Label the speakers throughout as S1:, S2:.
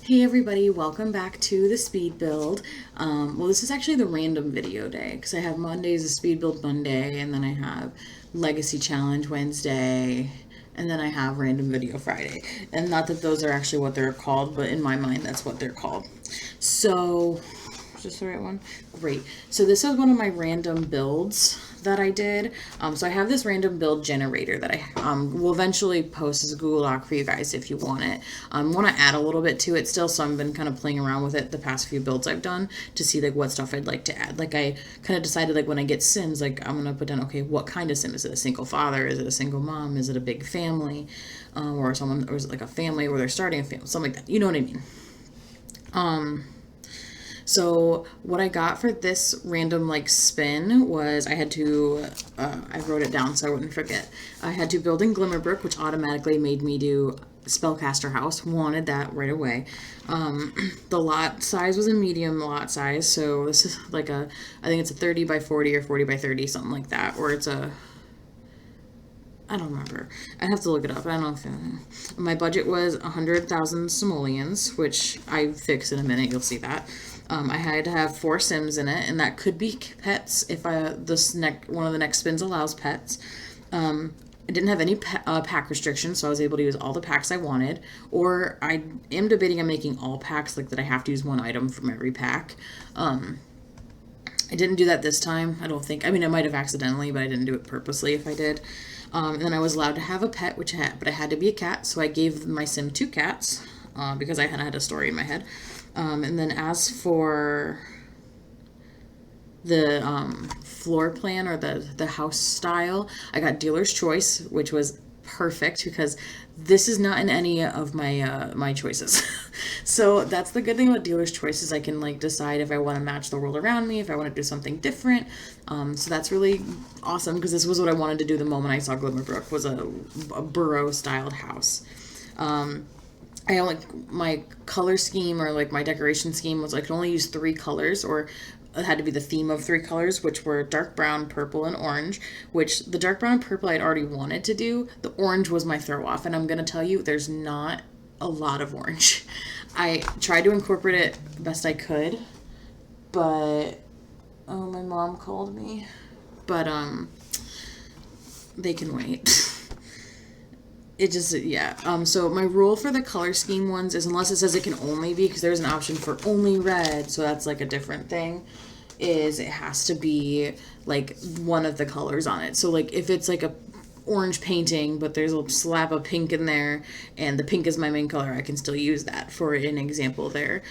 S1: Hey everybody, welcome back to the speed build. Well, this is actually the random video day because I have Mondays a speed build Monday, and then I have Legacy Challenge Wednesday, and then I have random video Friday. And not that those are actually what they're called, but in my mind that's what they're called. So, is this the right one? Great. So this is one of my random builds that I did. So I have this random build generator that I will eventually post as a Google Doc for you guys if you want it. I want to add a little bit to it still, so I've been kind of playing around with it the past few builds I've done to see like what stuff I'd like to add. Like I kind of decided like when I get Sims, like I'm gonna put down, okay, what kind of Sim? Is it a single father? Is it a single mom? Is it a big family? Or is it like a family where they're starting a family? Something like that. You know what I mean? So what I got for this random like spin was I had to, I wrote it down so I wouldn't forget. I had to build in Glimmerbrook, which automatically made me do Spellcaster house. Wanted that right away. The lot size was a medium lot size, so this is like I think it's a 30 by 40 or 40 by 30, something like that, or it's a, I don't remember. I have to look it up. I don't know if my budget was 100,000 simoleons, which I fix in a minute. You'll see that. I had to have 4 Sims in it, and that could be pets if one of the next spins allows pets. I didn't have any pack restrictions, so I was able to use all the packs I wanted. Or I am debating on making all packs, like that I have to use one item from every pack. I didn't do that this time. I don't think. I mean, I might have accidentally, but I didn't do it purposely if I did. And then I was allowed to have a pet, but it had to be a cat. So I gave my sim 2 cats because I had a story in my head. And then as for the floor plan or the house style, I got dealer's choice, which was perfect because this is not in any of my choices. So that's the good thing about dealer's choices. I can like decide if I want to match the world around me, if I want to do something different. So that's really awesome because this was what I wanted to do the moment I saw Glimmerbrook was a Burrow styled house. I only my color scheme or like my decoration scheme was I could only use 3 colors, or it had to be the theme of 3 colors, which were dark brown, purple, and orange. Which the dark brown and purple I'd already wanted to do. The orange was my throw off, and I'm gonna tell you, there's not a lot of orange. I tried to incorporate it best I could, but oh, my mom called me. But they can wait. It just, yeah. So my rule for the color scheme ones is unless it says it can only be, because there's an option for only red, so that's like a different thing, is it has to be like one of the colors on it. So like if it's like a orange painting, but there's a slab of pink in there, and the pink is my main color, I can still use that for an example there.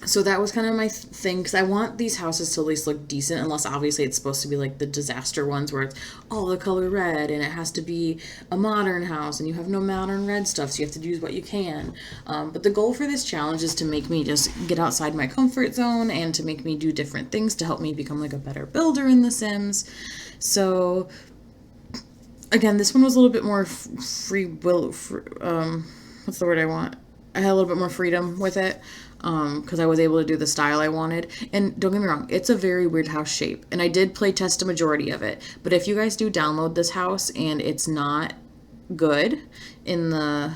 S1: So that was kind of my thing, because I want these houses to at least look decent, unless obviously it's supposed to be like the disaster ones where it's all the color red and it has to be a modern house and you have no modern red stuff, so you have to use what you can. But the goal for this challenge is to make me just get outside my comfort zone and to make me do different things to help me become like a better builder in The Sims. So again, this one was a little bit more free will. What's the word I want? I had a little bit more freedom with it because I was able to do the style I wanted. And don't get me wrong, it's a very weird house shape. And I did play test a majority of it. But if you guys do download this house and it's not good in the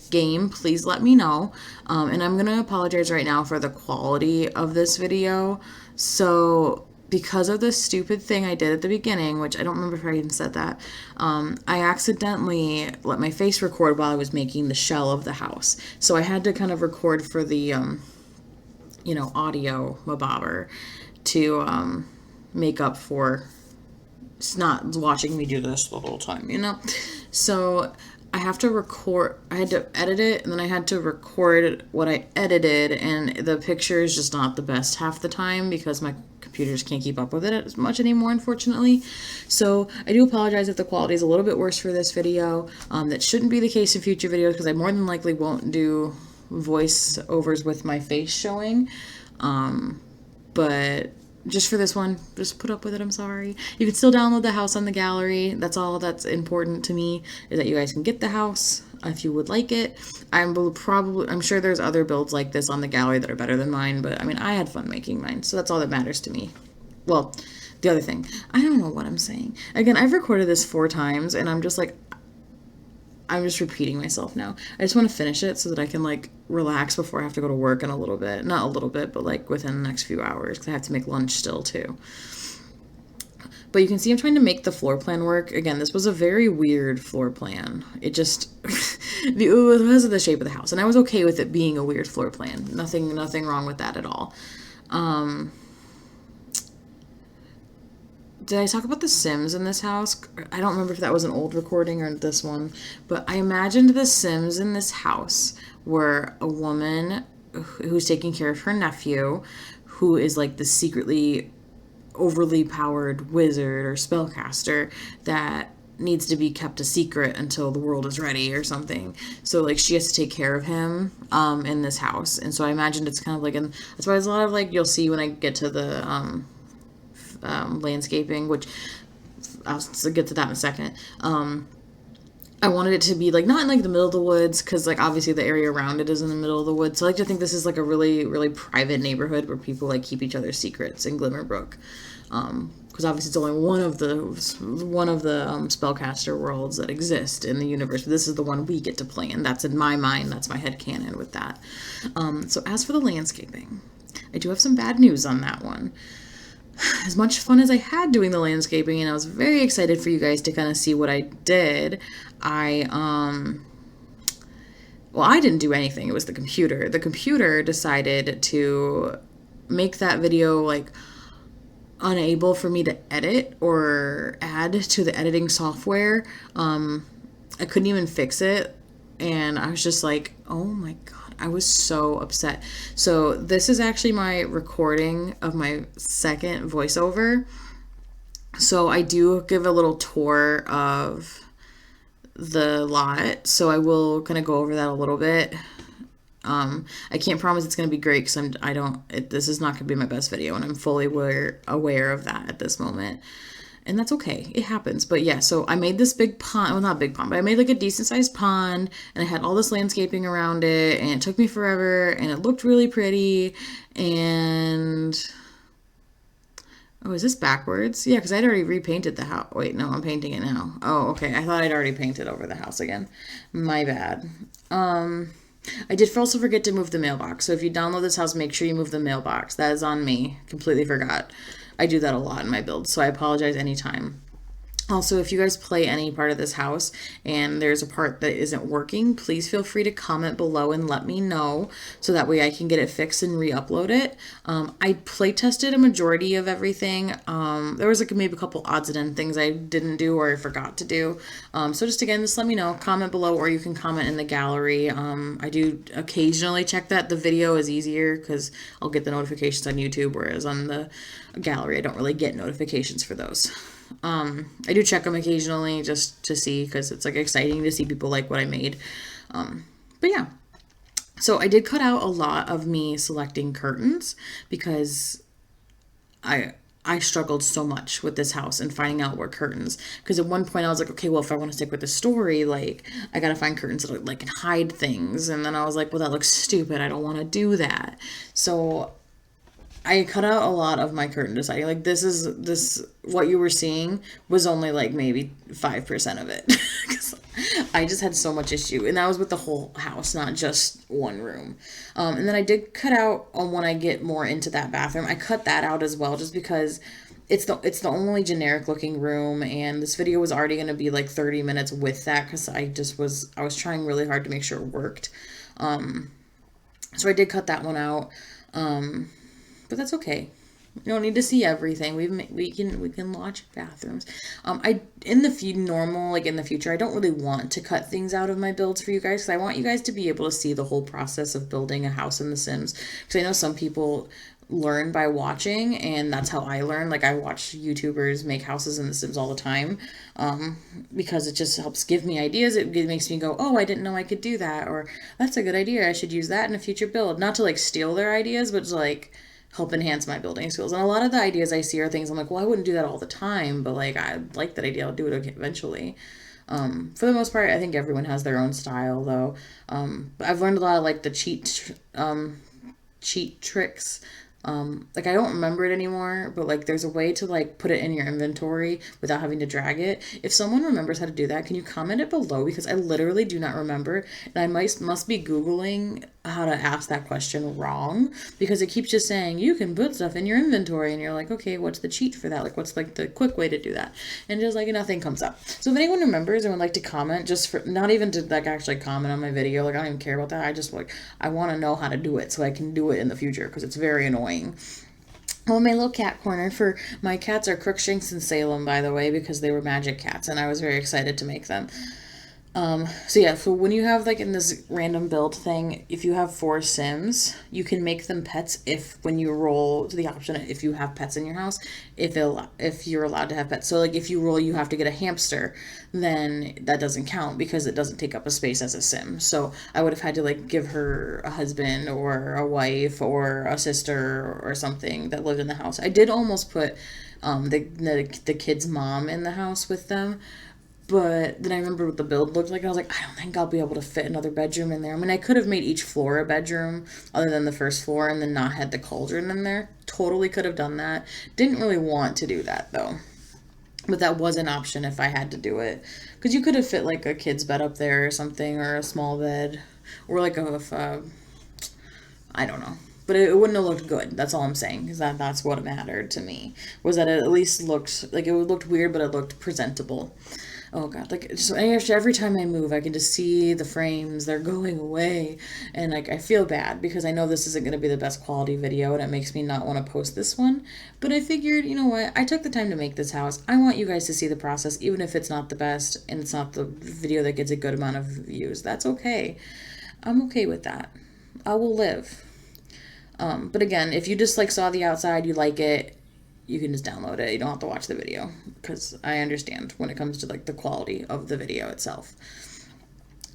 S1: game, please let me know. And I'm going to apologize right now for the quality of this video. So because of the stupid thing I did at the beginning, which I don't remember if I even said that, I accidentally let my face record while I was making the shell of the house. So I had to kind of record for the, audio mabobber to make up for not watching me do this the whole time, So I had to edit it, and then I had to record what I edited, and the picture is just not the best half the time because my computers can't keep up with it as much anymore, unfortunately. So I do apologize if the quality is a little bit worse for this video. That shouldn't be the case in future videos because I more than likely won't do voiceovers with my face showing. But just for this one, just put up with it. I'm sorry. You can still download the house on the gallery. That's all that's important to me, is that you guys can get the house if you would like it. I'm sure there's other builds like this on the gallery that are better than mine, but I mean, I had fun making mine, so that's all that matters to me. Well, the other thing, I don't know what I'm saying. Again, I've recorded this 4 times, and I'm just like, I'm just repeating myself now. I just want to finish it so that I can like relax before I have to go to work in a little bit. Not a little bit, but like within the next few hours because I have to make lunch still too. But you can see I'm trying to make the floor plan work. Again, this was a very weird floor plan. It just because of the shape of the house, and I was okay with it being a weird floor plan. Nothing wrong with that at all. Did I talk about The Sims in this house? I don't remember if that was an old recording or this one, but I imagined The Sims in this house were a woman who's taking care of her nephew, who is like the secretly overly powered wizard or spellcaster that needs to be kept a secret until the world is ready or something. So like she has to take care of him in this house. And so I imagined it's kind of like, and that's why there's a lot of like, you'll see when I get to the landscaping, which I'll get to that in a second. I wanted it to be like not in like the middle of the woods because like obviously the area around it is in the middle of the woods. So I like to think this is like a really really private neighborhood where people like keep each other's secrets in Glimmerbrook. Because obviously it's only one of the spellcaster worlds that exist in the universe. But this is the one we get to play in. That's in my mind. That's my headcanon with that. So as for the landscaping, I do have some bad news on that one. As much fun as I had doing the landscaping, and I was very excited for you guys to kind of see what I did, I didn't do anything. It was the computer. The computer decided to make that video like unable for me to edit or add to the editing software. I couldn't even fix it, and I was just like, oh my god. I was so upset. So this is actually my recording of my second voiceover. So I do give a little tour of the lot. So I will kind of go over that a little bit. I can't promise it's going to be great because this is not going to be my best video, and I'm fully aware of that at this moment. And that's okay. It happens. But yeah, so I made this big pond. Well, not a big pond, but I made like a decent sized pond, and I had all this landscaping around it, and it took me forever, and it looked really pretty. And oh, is this backwards? Yeah, because I'd already repainted the house. Wait, no, I'm painting it now. Oh, okay. I thought I'd already painted over the house again. My bad. I did also forget to move the mailbox. So if you download this house, make sure you move the mailbox. That is on me. Completely forgot. I do that a lot in my builds, so I apologize anytime. Also, if you guys play any part of this house and there's a part that isn't working, please feel free to comment below and let me know so that way I can get it fixed and re-upload it. I play tested a majority of everything. There was like maybe a couple odds and ends things I didn't do or I forgot to do. So just again, just let me know. Comment below, or you can comment in the gallery. I do occasionally check that. The video is easier because I'll get the notifications on YouTube, whereas on the gallery I don't really get notifications for those. I do check them occasionally just to see, because it's like exciting to see people like what I made. But yeah, so I did cut out a lot of me selecting curtains because I struggled so much with this house and finding out what curtains, because at one point I was like, okay, well, if I want to stick with the story, like I gotta find curtains that like can hide things. And then I was like, well, that looks stupid. I don't want to do that. So I cut out a lot of my curtain deciding. Like this what you were seeing was only like maybe 5% of it. Because I just had so much issue. And that was with the whole house, not just one room. And then I did cut out on when I get more into that bathroom. I cut that out as well just because it's the only generic looking room, and this video was already going to be like 30 minutes with that because I was trying really hard to make sure it worked. So I did cut that one out. But that's okay. You don't need to see everything. We can watch bathrooms. In the future, I don't really want to cut things out of my builds for you guys, because I want you guys to be able to see the whole process of building a house in The Sims. Because I know some people learn by watching, and that's how I learn. Like I watch YouTubers make houses in The Sims all the time, because it just helps give me ideas. It makes me go, oh, I didn't know I could do that, or that's a good idea. I should use that in a future build. Not to like steal their ideas, but to like help enhance my building skills. And a lot of the ideas I see are things I'm like, well, I wouldn't do that all the time, but like I like that idea. I'll do it eventually. For the most part, I think everyone has their own style though. But I've learned a lot of like the cheat tricks. Like I don't remember it anymore, but like there's a way to like put it in your inventory without having to drag it. If someone remembers how to do that, can you comment it below? Because I literally do not remember, and I must be Googling how to ask that question wrong, because it keeps just saying you can put stuff in your inventory, and you're like, okay, what's the cheat for that? Like what's like the quick way to do that? And just like nothing comes up. So if anyone remembers and would like to comment, just for not even to like actually comment on my video, like I don't even care about that. I just like I want to know how to do it so I can do it in the future, because it's very annoying. Oh, my little cat corner for my cats are Crookshanks and Salem, by the way, because they were magic cats, and I was very excited to make them. So yeah, so when you have like in this random build thing, if you have 4 Sims, you can make them pets if when you roll to the option if you have pets in your house, if you're allowed to have pets. So like if you roll you have to get a hamster, then that doesn't count because it doesn't take up a space as a Sim. So I would have had to like give her a husband or a wife or a sister or something that lived in the house. I did almost put the kid's mom in the house with them. But then I remember what the build looked like. And I was like, I don't think I'll be able to fit another bedroom in there. I mean, I could have made each floor a bedroom other than the first floor and then not had the cauldron in there. Totally could have done that. Didn't really want to do that though. But that was an option if I had to do it. Because you could have fit like a kid's bed up there or something, or a small bed. Or like I don't know. But it wouldn't have looked good. That's all I'm saying. Because that's what mattered to me. Was that it at least looked, like it looked weird, but it looked presentable. Oh god, like just every time I move, I can just see the frames, they're going away, and like I feel bad because I know this isn't going to be the best quality video, and it makes me not want to post this one. But I figured, you know what, I took the time to make this house. I want you guys to see the process, even if it's not the best and it's not the video that gets a good amount of views. That's okay. I'm okay with that. I will live. But again, if you just like saw the outside, you like it, you can just download it. You don't have to watch the video, because I understand when it comes to like the quality of the video itself.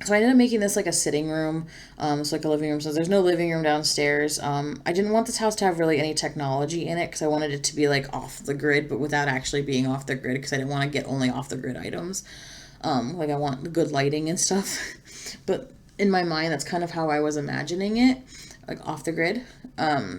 S1: So I ended up making this like a sitting room, so like a living room. So there's no living room downstairs. I didn't want this house to have really any technology in it because I wanted it to be like off the grid, but without actually being off the grid, because I didn't want to get only off the grid items. Like I want good lighting and stuff. But in my mind, that's kind of how I was imagining it, like off the grid.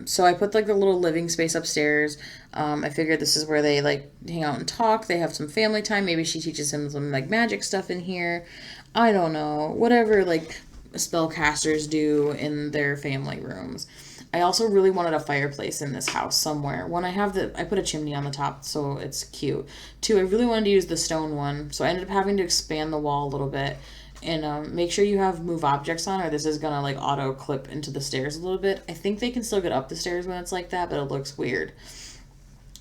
S1: So I put like the little living space upstairs. I figured this is where they like hang out and talk. They have some family time. Maybe she teaches him some like magic stuff in here. I don't know. Whatever like spellcasters do in their family rooms. I also really wanted a fireplace in this house somewhere. One, I put a chimney on the top, so it's cute. 2, I really wanted to use the stone one, so I ended up having to expand the wall a little bit. And make sure you have move objects on, or this is gonna like auto clip into the stairs a little bit. I think they can still get up the stairs when it's like that, but it looks weird.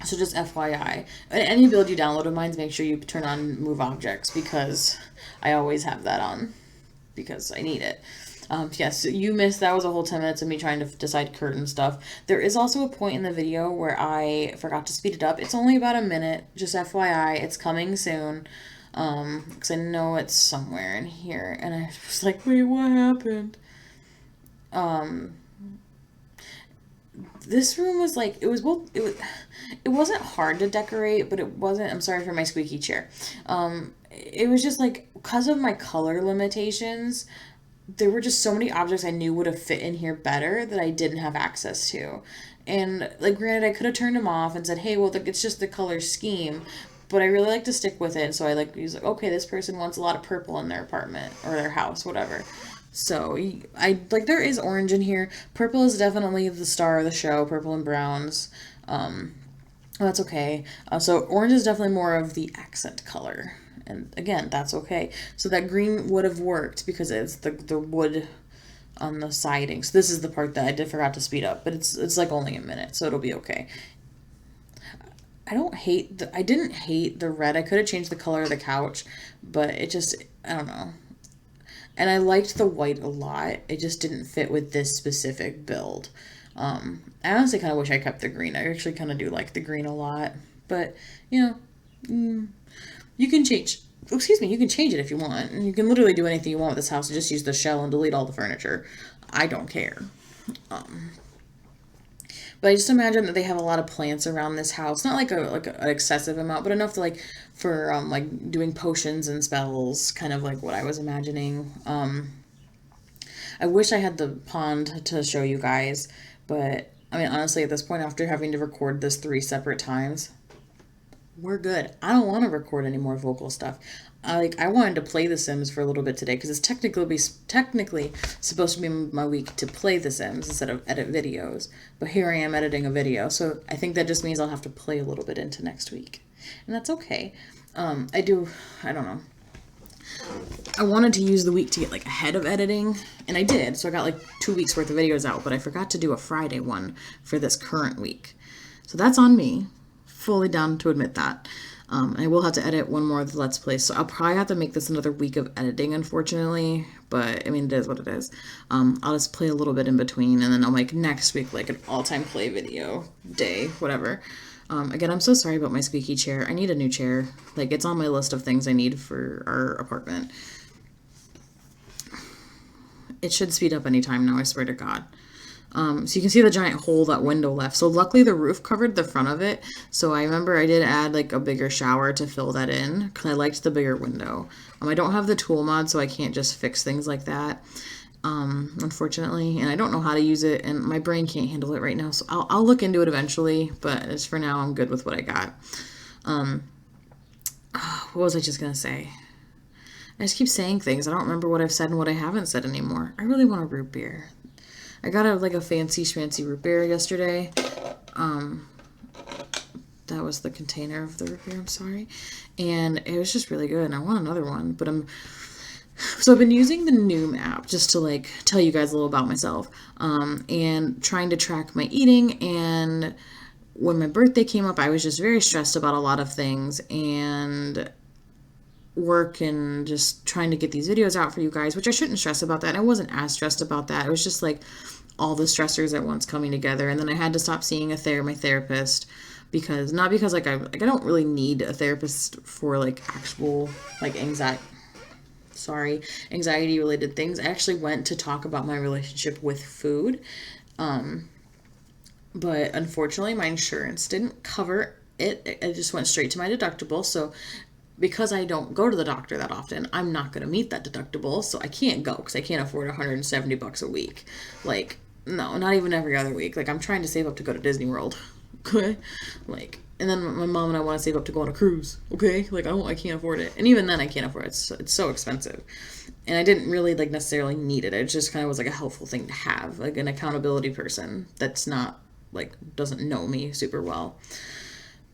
S1: So just FYI. Any build you download of mine, make sure you turn on move objects, because I always have that on because I need it. Yes, you missed, that was a whole 10 minutes of me trying to decide curtain stuff. There is also a point in the video where I forgot to speed it up. It's only about a minute, just FYI. It's coming soon. Because I know it's somewhere in here, and I was like, wait, what happened? This room was like, it wasn't hard to decorate, but it wasn't, I'm sorry for my squeaky chair. It was just like, because of my color limitations, there were just so many objects I knew would have fit in here better that I didn't have access to. And like, granted, I could have turned them off and said, hey, well, it's just the color scheme. But I really like to stick with it, so I like use like, okay, this person wants a lot of purple in their apartment or their house, whatever. So I like, there is orange in here. Purple is definitely the star of the show. Purple and browns. That's okay. So orange is definitely more of the accent color, and again, that's okay. So that green would have worked because it's the wood on the siding. So this is the part that I forgot to speed up, but it's like only a minute, so it'll be okay. I didn't hate the red. I could have changed the color of the couch, but it just, I don't know. And I liked the white a lot. It just didn't fit with this specific build. I honestly kind of wish I kept the green. I actually kind of do like the green a lot. But, you know, you can change. You can change it if you want. And you can literally do anything you want with this house. Just use the shell and delete all the furniture. I don't care. But I just imagine that they have a lot of plants around this house. Not like an excessive amount, but enough to like for like doing potions and spells, kind of like what I was imagining. I wish I had the pond to show you guys, but I mean, honestly, at this point, after having to record this 3 separate times, we're good. I don't want to record any more vocal stuff. I wanted to play The Sims for a little bit today because it's technically supposed to be my week to play The Sims instead of edit videos. But here I am editing a video, so I think that just means I'll have to play a little bit into next week, and that's okay. I don't know. I wanted to use the week to get like ahead of editing, and I did. So I got like 2 weeks worth of videos out, but I forgot to do a Friday one for this current week. So that's on me. Fully down to admit that. I will have to edit one more of the Let's Plays, so I'll probably have to make this another week of editing, unfortunately. But I mean, it is what it is. I'll just play a little bit in between, and then I'll make next week like an all-time play video day, whatever. Again, I'm so sorry about my squeaky chair. I need a new chair. Like, it's on my list of things I need for our apartment. It should speed up anytime now, I swear to God. So you can see the giant hole that window left. So luckily the roof covered the front of it. So I remember I did add like a bigger shower to fill that in because I liked the bigger window. I don't have the tool mod, so I can't just fix things like that. Unfortunately, and I don't know how to use it, and my brain can't handle it right now, so I'll look into it eventually, but as for now, I'm good with what I got. What was I just gonna say? I just keep saying things. I don't remember what I've said and what I haven't said anymore. I really want a root beer. I got a fancy schmancy root beer yesterday. That was the container of the root beer, I'm sorry. And it was just really good, and I want another one, but So I've been using the Noom app just to like tell you guys a little about myself, and trying to track my eating. And when my birthday came up, I was just very stressed about a lot of things and work and just trying to get these videos out for you guys, which I shouldn't stress about that. And I wasn't as stressed about that. It was just like all the stressors at once coming together. And then I had to stop seeing my therapist because I don't really need a therapist for like actual like anxiety related things. I actually went to talk about my relationship with food. But unfortunately my insurance didn't cover it. It just went straight to my deductible. So because I don't go to the doctor that often, I'm not going to meet that deductible. So I can't go because I can't afford $170 a week. Like, no, not even every other week. Like, I'm trying to save up to go to Disney World. Okay? Like, and then my mom and I want to save up to go on a cruise. Okay? Like, I can't afford it. And even then I can't afford it. It's so expensive. And I didn't really like necessarily need it. It just kind of was like a helpful thing to have. Like an accountability person that's not like, doesn't know me super well.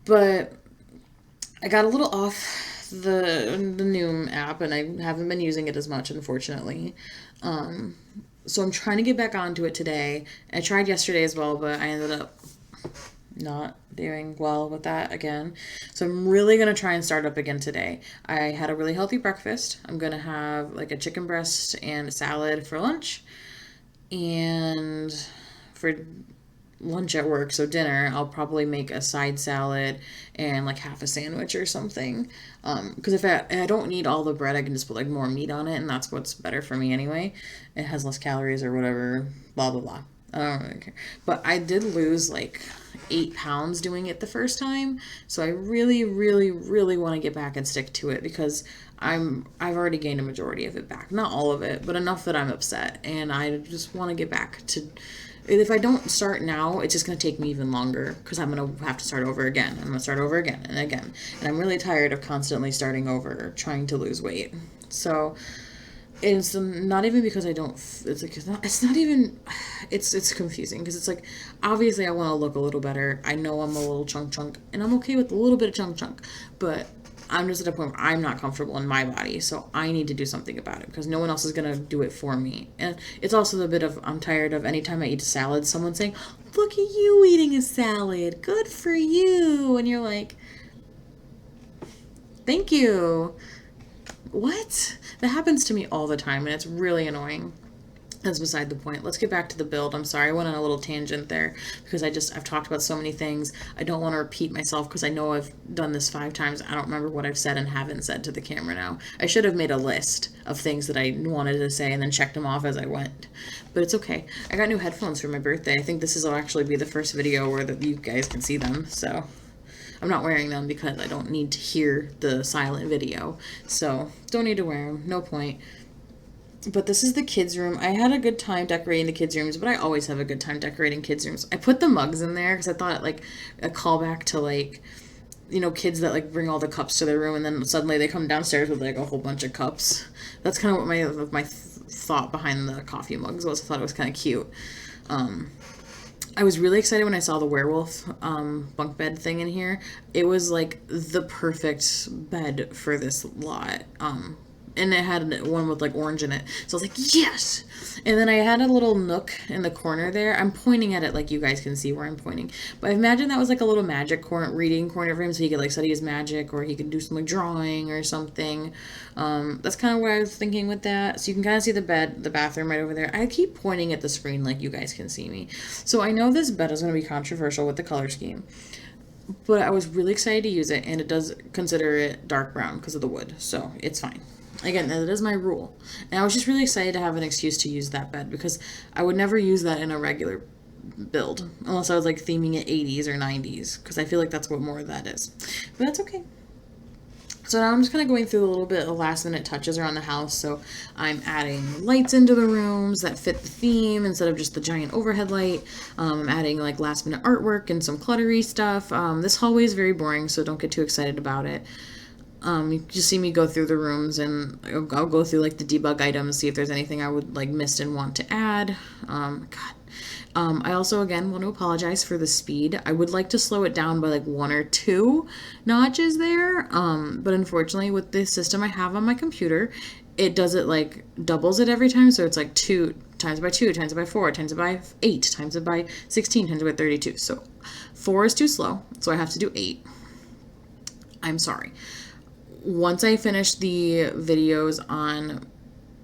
S1: But I got a little off the Noom app, and I haven't been using it as much, unfortunately. So I'm trying to get back onto it today. I tried yesterday as well, but I ended up not doing well with that again. So I'm really going to try and start up again today. I had a really healthy breakfast. I'm going to have like a chicken breast and a salad for lunch. And for lunch at work, so dinner, I'll probably make a side salad and like half a sandwich or something. Because if I don't need all the bread, I can just put like more meat on it, and that's what's better for me anyway. It has less calories or whatever, blah blah blah. I don't really care. But I did lose like 8 pounds doing it the first time, so I really want to get back and stick to it because I've already gained a majority of it back. Not all of it, but enough that I'm upset, and I just want to get back to. If I don't start now, it's just going to take me even longer because I'm going to have to start over again. I'm going to start over again and again. And I'm really tired of constantly starting over, trying to lose weight. So it's not even because I don't, it's confusing because it's like, obviously I want to look a little better. I know I'm a little chunk, and I'm okay with a little bit of chunk, but I'm just at a point where I'm not comfortable in my body, so I need to do something about it because no one else is going to do it for me. And it's also the bit of, I'm tired of anytime I eat a salad, someone saying, look at you eating a salad, good for you. And you're like, thank you. What? That happens to me all the time, and it's really annoying. That's beside the point. Let's get back to the build. I'm sorry I went on a little tangent there because I've talked about so many things. I don't want to repeat myself because I know I've done this 5 times. I don't remember what I've said and haven't said to the camera now. I should have made a list of things that I wanted to say and then checked them off as I went. But it's okay. I got new headphones for my birthday. I think this will actually be the first video where you guys can see them. So I'm not wearing them because I don't need to hear the silent video. So don't need to wear them. No point. But this is the kids' room. I had a good time decorating the kids' rooms, but I always have a good time decorating kids' rooms. I put the mugs in there because I thought like a callback to like, you know, kids that like bring all the cups to their room and then suddenly they come downstairs with like a whole bunch of cups. That's kind of what my thought behind the coffee mugs was. I thought it was kind of cute. I was really excited when I saw the werewolf bunk bed thing in here. It was like the perfect bed for this lot. And it had one with like orange in it. So I was like, yes! And then I had a little nook in the corner there. I'm pointing at it like you guys can see where I'm pointing. But I imagine that was like a little magic corner, reading corner for him so he could like study his magic or he could do some like drawing or something. That's kind of what I was thinking with that. So you can kind of see the bed, the bathroom right over there. I keep pointing at the screen like you guys can see me. So I know this bed is going to be controversial with the color scheme. But I was really excited to use it, and it does consider it dark brown because of the wood. So it's fine. Again, that is my rule. And I was just really excited to have an excuse to use that bed because I would never use that in a regular build unless I was like theming it 80s or 90s because I feel like that's what more of that is. But that's okay. So now I'm just kind of going through a little bit of last minute touches around the house. So I'm adding lights into the rooms that fit the theme instead of just the giant overhead light. I'm adding like last minute artwork and some cluttery stuff. This hallway is very boring, so don't get too excited about it. You just see me go through the rooms and I'll go through like the debug items, see if there's anything I would like missed and want to add. I also, again, want to apologize for the speed. I would like to slow it down by like 1 or 2 notches there. But unfortunately with this system I have on my computer, it does it like doubles it every time. So it's like 2 times by 2, times it by 4, times it by 8, times it by 16, times it by 32. So 4 is too slow. So I have to do 8. I'm sorry. Once I finish the videos on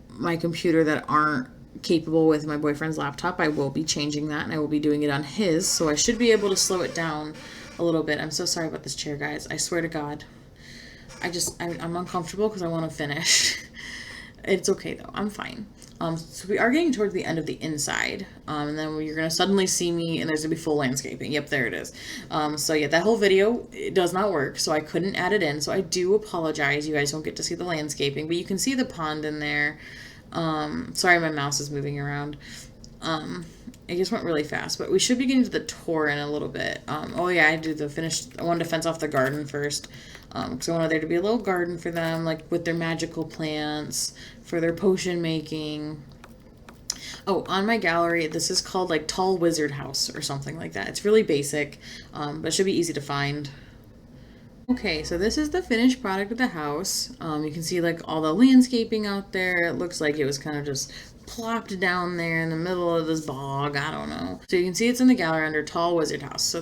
S1: my computer that aren't capable with my boyfriend's laptop, I will be changing that and I will be doing it on his, so I should be able to slow it down a little bit. I'm so sorry about this chair, guys. I swear to God. I'm uncomfortable because I want to finish. It's okay though. I'm fine. So we are getting towards the end of the inside. And then you're going to suddenly see me and there's going to be full landscaping. Yep, there it is. So yeah, that whole video, it does not work. So I couldn't add it in. So I do apologize. You guys don't get to see the landscaping, but you can see the pond in there. Sorry, my mouse is moving around. It just went really fast, but we should be getting to the tour in a little bit. Oh yeah, I wanted to fence off the garden first. Because I wanted there to be a little garden for them, like with their magical plants, for their potion making. Oh, on my gallery, this is called like Tall Wizard House or something like that. It's really basic, but it should be easy to find. Okay, so this is the finished product of the house. You can see like all the landscaping out there. It looks like it was kind of just plopped down there in the middle of this bog. I don't know. So you can see it's in the gallery under Tall Wizard House. So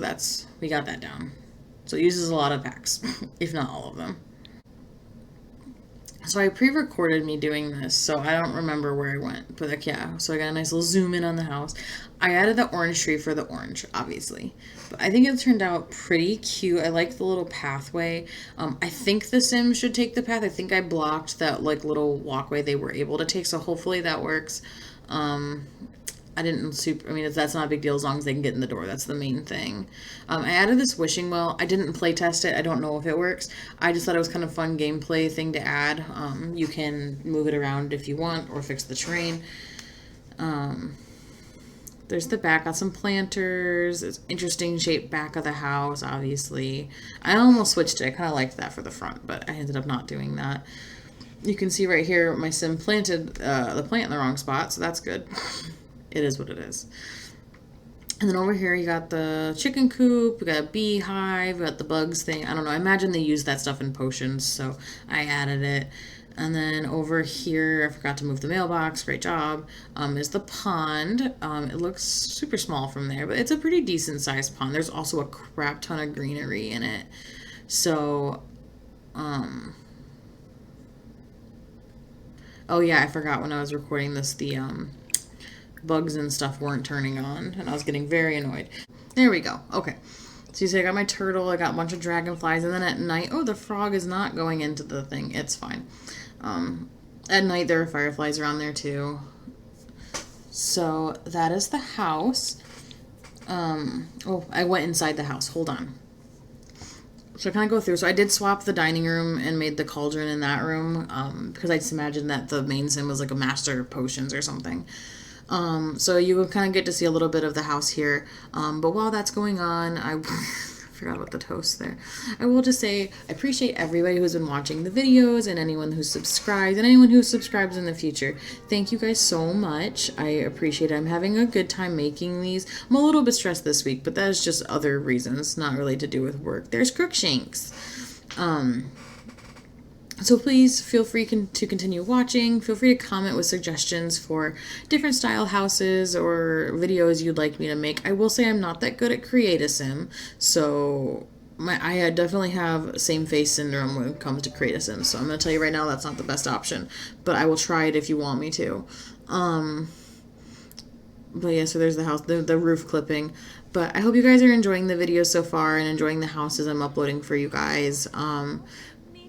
S1: we got that down. So it uses a lot of packs, if not all of them. So I pre-recorded me doing this, so I don't remember where I went. But like, yeah, so I got a nice little zoom in on the house. I added the orange tree for the orange, obviously. But I think it turned out pretty cute. I like the little pathway. I think the Sims should take the path. I think I blocked that like little walkway they were able to take, so hopefully that works. That's not a big deal as long as they can get in the door. That's the main thing. I added this wishing well. I didn't play test it. I don't know if it works. I just thought it was kind of a fun gameplay thing to add. You can move it around if you want or fix the terrain. There's the back. Got some planters. It's interesting shaped back of the house, obviously. I almost switched it. I kind of liked that for the front, but I ended up not doing that. You can see right here my sim planted the plant in the wrong spot, so that's good. It is what it is. And then over here you got the chicken coop, we got a beehive, we got the bugs thing. I don't know, I imagine they use that stuff in potions, so I added it. And then over here, I forgot to move the mailbox, great job, is the pond. It looks super small from there, but it's a pretty decent sized pond. There's also a crap ton of greenery in it. So, oh yeah, I forgot when I was recording this, the, bugs and stuff weren't turning on, and I was getting very annoyed. There we go. Okay. So you see I got my turtle, I got a bunch of dragonflies, and then at night, oh, the frog is not going into the thing. It's fine. At night, there are fireflies around there, too. So that is the house. Oh, I went inside the house. Hold on. So I kind of go through. So I did swap the dining room and made the cauldron in that room because I just imagined that the main sim was like a master of potions or something. So you will kind of get to see a little bit of the house here. But while that's going on, I forgot about the toast there. I will just say I appreciate everybody who's been watching the videos and anyone who subscribes and anyone who subscribes in the future. Thank you guys so much. I appreciate it. I'm having a good time making these. I'm a little bit stressed this week, but that is just other reasons, not really to do with work. There's Crookshanks. So please feel free to continue watching. Feel free to comment with suggestions for different style houses or videos you'd like me to make. I will say I'm not that good at Create-A-Sim, so I definitely have same face syndrome when it comes to Create-A-Sim. So I'm going to tell you right now that's not the best option, but I will try it if you want me to. But yeah, so there's the house, the roof clipping. But I hope you guys are enjoying the video so far and enjoying the houses I'm uploading for you guys.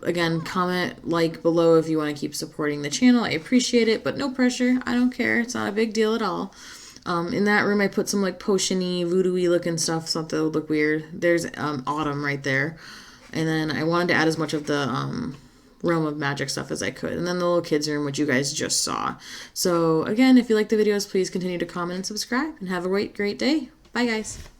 S1: Again, comment, like below if you want to keep supporting the channel. I appreciate it, but no pressure. I don't care. It's not a big deal at all. In that room, I put some like potion-y, voodoo-y looking stuff, so that would look weird. There's Autumn right there. And then I wanted to add as much of the Realm of Magic stuff as I could. And then the little kids room, which you guys just saw. So again, if you like the videos, please continue to comment and subscribe. And have a great day. Bye, guys.